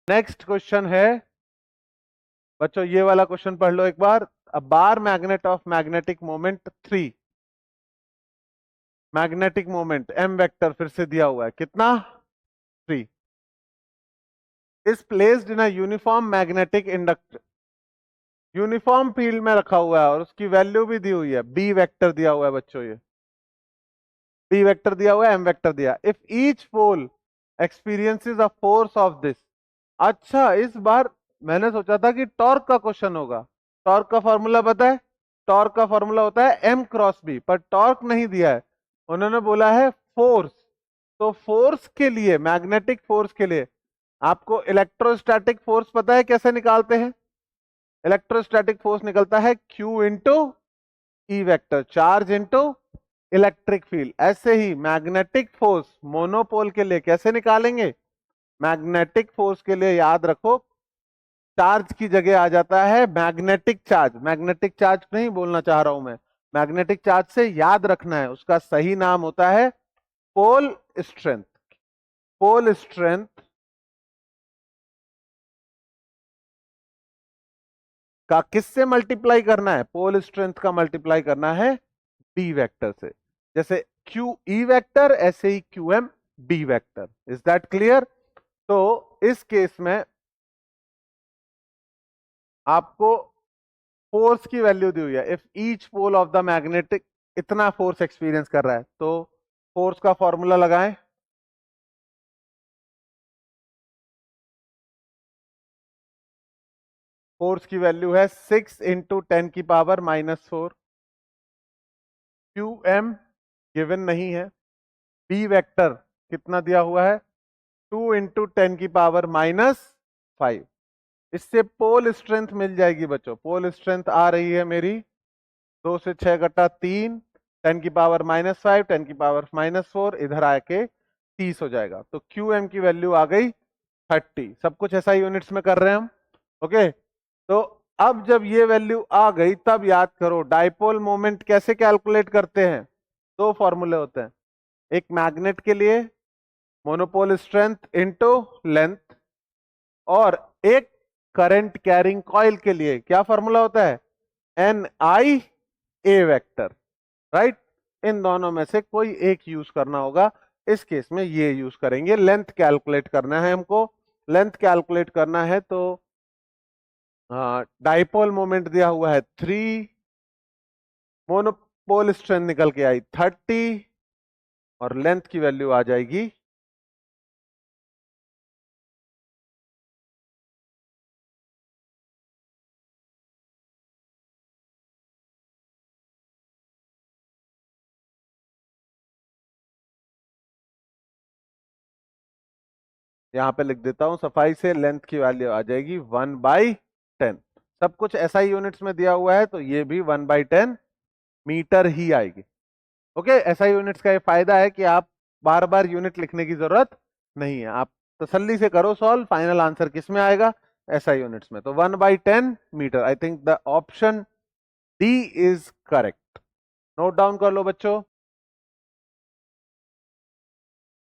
Next question है बच्चों, ये वाला क्वेश्चन पढ़ लो एक बार। A bar magnet of magnetic moment 3, magnetic moment m vector फिर से दिया हुआ है कितना 3, is placed in a uniform magnetic inductor, uniform field में रखा हुआ है और उसकी वैल्यू भी दी हुई है, b वेक्टर दिया हुआ है बच्चों, ये b वेक्टर दिया हुआ है, m वेक्टर दिया। If each pole experiences a force of this, अच्छा इस बार मैंने सोचा था कि टॉर्क का क्वेश्चन होगा। टॉर्क का फॉर्मूला पता है? टॉर्क का फॉर्मूला होता है m क्रॉस b, पर टॉर्क नहीं दिया है, उन्होंने बोला है फोर्स। तो फोर्स के लिए, मैग्नेटिक फोर्स के लिए आपको इलेक्ट्रोस्टैटिक फोर्स पता है कैसे निकालते हैं? इलेक्ट्रोस्टैटिक फोर्स निकलता है Q into E vector, charge into electric field. ऐसे ही मैग्नेटिक फोर्स मोनोपोल के लिए कैसे निकालेंगे? मैग्नेटिक फोर्स के लिए याद रखो, चार्ज की जगह आ जाता है मैग्नेटिक चार्ज। मैग्नेटिक चार्ज नहीं बोलना चाह रहा हूं मैं, मैग्नेटिक चार्ज से याद रखना है, उसका सही नाम होता है पोल स्ट्रेंथ। पोल स्ट्रेंथ का किससे मल्टीप्लाई करना है? पोल स्ट्रेंथ का मल्टीप्लाई करना है बी वेक्टर से। जैसे क्यू ई वेक्टर ऐसे ही q M B vector. Is that clear? तो इस केस में आपको फोर्स की वैल्यू दी हुई है। If each pole of the magnetic इतना फोर्स एक्सपीरियंस कर रहा है, तो फोर्स का फॉर्मूला लगाएं। फोर्स की वैल्यू है 6 इंटू 10⁻⁻⁴। क्यू एम गिवन नहीं है। बी वेक्टर कितना दिया हुआ है? 2 इंटू 10⁻⁻5। इससे पोल स्ट्रेंथ मिल जाएगी बच्चों। पोल स्ट्रेंथ आ रही है मेरी 2 से 6 घटा 3, 10⁻⁻5, 10⁻⁻4, इधर आके 30 हो जाएगा। तो क्यू एम की वैल्यू आ गई 30। सब कुछ ऐसा यूनिट्स में कर रहे हैं हम। ओके, तो अब जब ये वैल्यू आ गई तब याद करो डाइपोल मोमेंट कैसे कैलकुलेट करते हैं। दो फॉर्मूले होते हैं, एक मैग्नेट के लिए मोनोपोल स्ट्रेंथ इनटू लेंथ, और एक करंट कैरिंग कॉइल के लिए क्या फॉर्मूला होता है? एन आई ए वेक्टर, राइट। इन दोनों में से कोई एक यूज करना होगा। इस केस में ये यूज करेंगे। लेंथ कैलकुलेट करना है हमको, लेंथ कैलकुलेट करना है तो डाइपोल मोमेंट दिया हुआ है 3, मोनोपोल स्ट्रेंथ निकल के आई 30, और लेंथ की वैल्यू आ जाएगी यहां पे लिख देता हूं सफाई से, लेंथ की वैल्यू आ जाएगी 1/10। सब कुछ एसआई यूनिट्स में दिया हुआ है तो ये भी 1/10 मीटर ही आएगी। ओके, एसआई यूनिट्स का ये फायदा है कि आप बार बार यूनिट लिखने की जरूरत नहीं है, आप तसल्ली से करो सॉल्व, फाइनल आंसर किस में आएगा? एसआई यूनिट्स में। तो 1/10 metre. I think the option D is correct. Note down कर लो बच्चों।